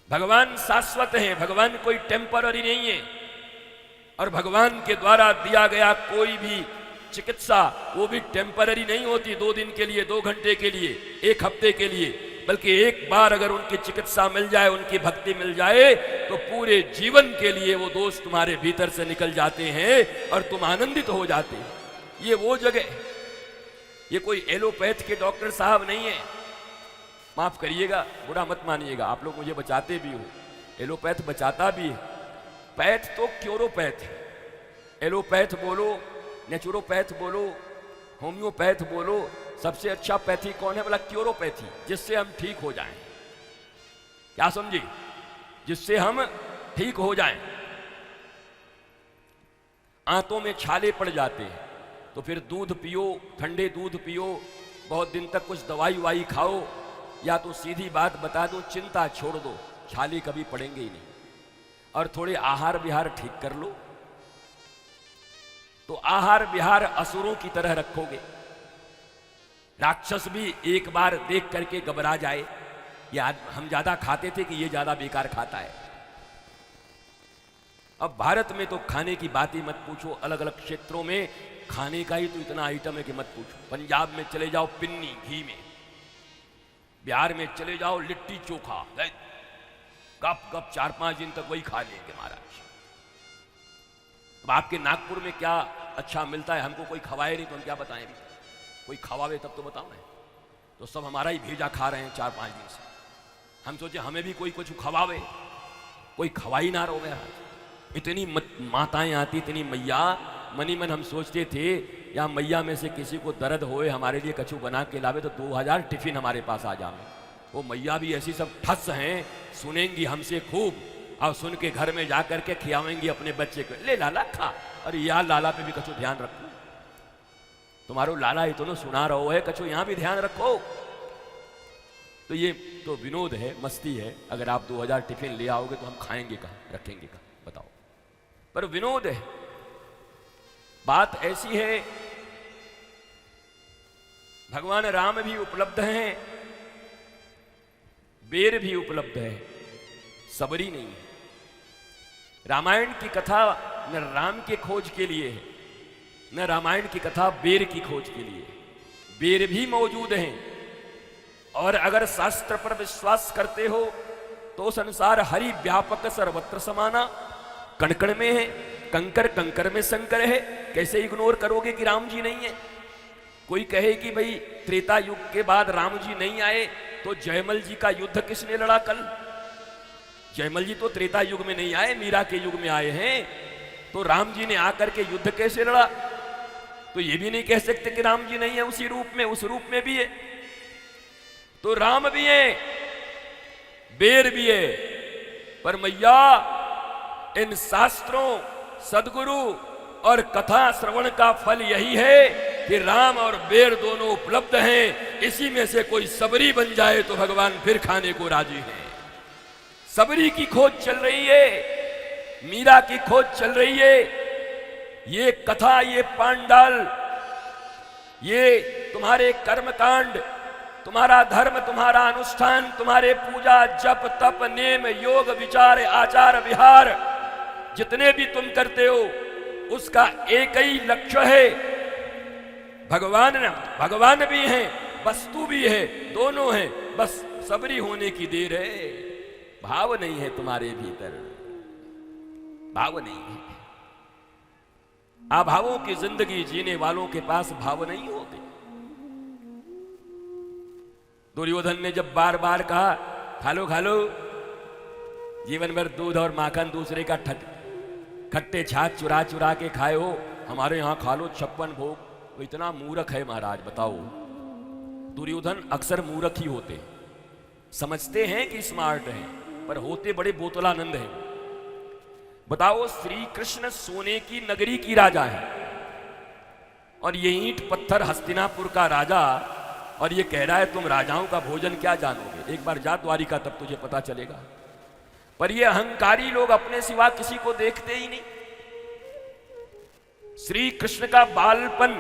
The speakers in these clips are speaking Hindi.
भगवान शाश्वत है, भगवान कोई टेम्पररी नहीं है। और भगवान के द्वारा दिया गया कोई भी चिकित्सा वो भी टेम्पररी नहीं होती, 2 दिन के लिए, 2 घंटे के लिए, 1 हफ्ते के लिए, बल्कि एक बार अगर उनकी चिकित्सा मिल जाए, उनकी भक्ति मिल जाए, तो पूरे जीवन के लिए वो दोष तुम्हारे भीतर से निकल जाते हैं और तुम आनंदित हो जाते हैं। ये वो जगह, ये कोई एलोपैथ के डॉक्टर साहब नहीं है। माफ करिएगा, बुरा मत मानिएगा, आप लोग मुझे बचाते भी हो, एलोपैथ बचाता भी है। पैथ तो क्योरोपैथ है, एलोपैथ बोलो, नेचुरोपैथ बोलो, होम्योपैथ बोलो, सबसे अच्छा पैथी कौन है? बोला क्योरोपैथी, जिससे हम ठीक हो जाएं। क्या समझी? जिससे हम ठीक हो जाएं। आंतों में छाले पड़ जाते हैं तो फिर दूध पियो, ठंडे दूध पियो, बहुत दिन तक कुछ दवाई वाई खाओ, या तो सीधी बात बता दो, चिंता छोड़ दो, छाले कभी पड़ेंगे ही नहीं। और थोड़े आहार विहार ठीक कर लो, तो आहार विहार असुरों की तरह रखोगे। राक्षस भी एक बार देख करके घबरा जाए, या हम ज्यादा खाते थे कि ये ज्यादा बेकार खाता है। अब भारत में तो खाने की बात ही मत पूछो, अलग अलग क्षेत्रों में खाने का ही तो इतना आइटम है कि मत पूछो। पंजाब में चले जाओ पिन्नी घी में, बिहार में चले जाओ लिट्टी चोखा, गप गप 4-5 दिन तक वही खा लेंगे महाराज। अब आपके नागपुर में क्या अच्छा मिलता है, हमको कोई खवाए नहीं तो हम क्या बताएं भी? कोई खवावे तब तो बताओ ना। तो सब हमारा ही भेजा खा रहे हैं 4-5 दिन से। हम सोचे हमें भी कोई कुछ खवावे, कोई खवाई ना रहो गया। इतनी माताएं आती, इतनी मैया, मनी मन हम सोचते थे या मैया में से किसी को दर्द होए हमारे लिए कछु बना के लावे तो 2000 टिफिन हमारे पास आ जाए। वो मैया भी ऐसी सब ठस हैं, सुनेंगी हमसे खूब, और सुन के घर में जाकर के खियावेंगी अपने बच्चे को, ले लाला खा। अरे यार लाला पे भी कछु ध्यान रखो, तुम्हारो लाला ही तो सुना रहो है, कछु यहाँ भी ध्यान रखो। तो ये तो विनोद है, मस्ती है। अगर आप 2000 टिफिन ले आओगे तो हम खाएंगे कहाँ, रखेंगे कहाँ, बताओ। पर विनोद है। बात ऐसी है, भगवान राम भी उपलब्ध हैं, बेर भी उपलब्ध है, सबरी नहीं है। रामायण की कथा न राम के खोज के लिए है, न रामायण की कथा बेर की खोज के लिए। बेर भी मौजूद हैं, और अगर शास्त्र पर विश्वास करते हो तो संसार हरि व्यापक सर्वत्र समाना, कण कण में है, कंकर कंकर में शंकर है। कैसे इग्नोर करोगे कि राम जी नहीं है? कोई कहे कि भाई त्रेता युग के बाद राम जी नहीं आए तो जयमल जी का युद्ध किसने लड़ा कल? जयमल जी तो त्रेता युग में नहीं आए, मीरा के युग में आए हैं। तो राम जी ने आकर के युद्ध कैसे लड़ा? तो ये भी नहीं कह सकते कि राम जी नहीं है उसी रूप में, उस रूप में भी है। तो राम भी है, बेर भी है, पर मैया इन शास्त्रों, सदगुरु और कथा श्रवण का फल यही है कि राम और बेर दोनों उपलब्ध हैं। इसी में से कोई सबरी बन जाए तो भगवान फिर खाने को राजी है। सबरी की खोज चल रही है, मीरा की खोज चल रही है। ये कथा, ये पांडाल, ये तुम्हारे कर्मकांड, तुम्हारा धर्म, तुम्हारा अनुष्ठान, तुम्हारे पूजा जप तप नेम योग विचार आचार विहार जितने भी तुम करते हो, उसका एक ही लक्ष्य है, भगवान भी है, वस्तु भी है, दोनों है, बस सबरी होने की देर है। भाव नहीं है तुम्हारे भीतर, भाव नहीं है। अभावों की जिंदगी जीने वालों के पास भाव नहीं होते। दुर्योधन ने जब बार बार कहा खा लो खा लो, जीवन भर दूध और माखन दूसरे का खट्टे छाछ चुरा चुरा के खाए हो, हमारे यहां खा लो 56 भोग। तो इतना मूर्ख है महाराज, बताओ। दुर्योधन अक्सर मूर्ख ही होते हैं, समझते हैं कि स्मार्ट हैं, पर होते बड़े बोतलानंद हैं। बताओ, श्री कृष्ण सोने की नगरी की राजा है और ये ईंट पत्थर हस्तिनापुर का राजा, और ये कह रहा है तुम राजाओं का भोजन क्या जानोगे, एक बार जा द्वारिका तब तुझे पता चलेगा। पर ये अहंकारी लोग अपने सिवा किसी को देखते ही नहीं। श्री कृष्ण का बालपन,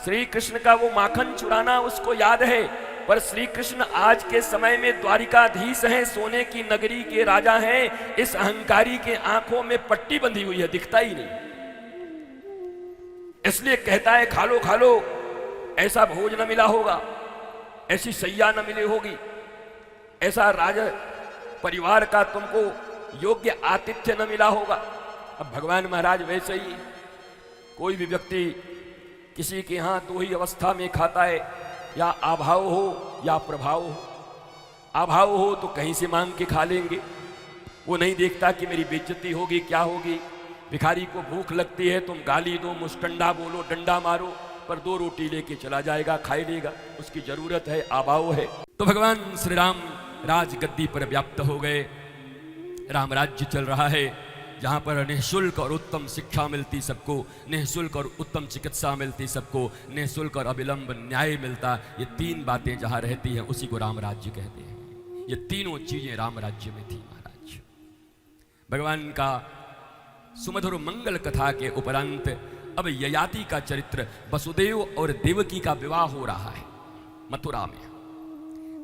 श्री कृष्ण का वो माखन चुराना उसको याद है, पर श्री कृष्ण आज के समय में द्वारिकाधीश हैं, सोने की नगरी के राजा हैं। इस अहंकारी के आंखों में पट्टी बंधी हुई है, दिखता ही नहीं, इसलिए कहता है खा लो खा लो, ऐसा भोज न मिला होगा, ऐसी सैया न मिली होगी, ऐसा राज परिवार का तुमको योग्य आतिथ्य न मिला होगा। अब भगवान महाराज वैसे ही कोई भी व्यक्ति किसी के यहां दो ही अवस्था में खाता है, या अभाव हो या प्रभाव हो। अभाव हो तो कहीं से मांग के खा लेंगे, वो नहीं देखता कि मेरी बेइज्जती होगी क्या होगी। भिखारी को भूख लगती है, तुम गाली दो, मुस्टंडा बोलो, डंडा मारो, पर 2 रोटी लेके चला जाएगा, खाई लेगा, उसकी जरूरत है, अभाव है। तो भगवान श्री राम राजगद्दी पर व्याप्त हो गए। राम राज्य चल रहा है, जहाँ पर निःशुल्क और उत्तम शिक्षा मिलती सबको, निःशुल्क और उत्तम चिकित्सा मिलती सबको, निःशुल्क और अविलंब न्याय मिलता। ये 3 बातें जहाँ रहती हैं उसी को राम राज्य कहते हैं। ये तीनों चीजें राम राज्य में थी महाराज। भगवान का सुमधुर मंगल कथा के उपरांत अब ययाति का चरित्र, वसुदेव और देवकी का विवाह हो रहा है मथुरा में।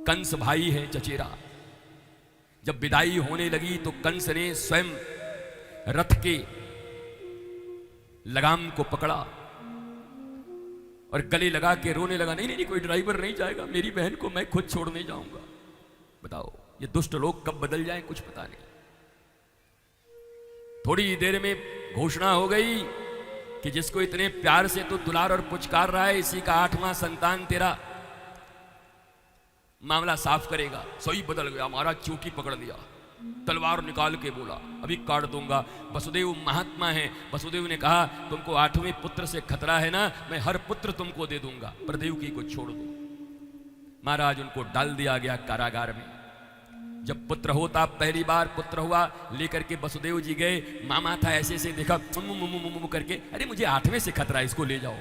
कंस भाई है चचेरा। जब विदाई होने लगी तो कंस ने स्वयं रथ के लगाम को पकड़ा और गले लगा के रोने लगा, नहीं नहीं नहीं, कोई ड्राइवर नहीं जाएगा, मेरी बहन को मैं खुद छोड़ने जाऊंगा। बताओ ये दुष्ट लोग कब बदल जाएं कुछ पता नहीं। थोड़ी देर में घोषणा हो गई कि जिसको इतने प्यार से तो दुलार और पुचकार रहा है, इसी का 8वां संतान तेरा मामला साफ करेगा। सोई बदल गया, हमारा चूटी पकड़ लिया, तलवार निकाल के बोला अभी काट दूंगा। वसुदेव महात्मा है, वसुदेव ने कहा तुमको 8वें पुत्र से खतरा है ना, मैं हर पुत्र तुमको दे दूंगा, पर देवकी को छोड़ दो। महाराज उनको डाल दिया गया कारागार में। जब पुत्र होता, पहली बार पुत्र हुआ, लेकर के वसुदेव जी गए। मामा था, ऐसे ऐसे देखा मुमु करके, अरे मुझे 8वें से खतरा, इसको ले जाओ।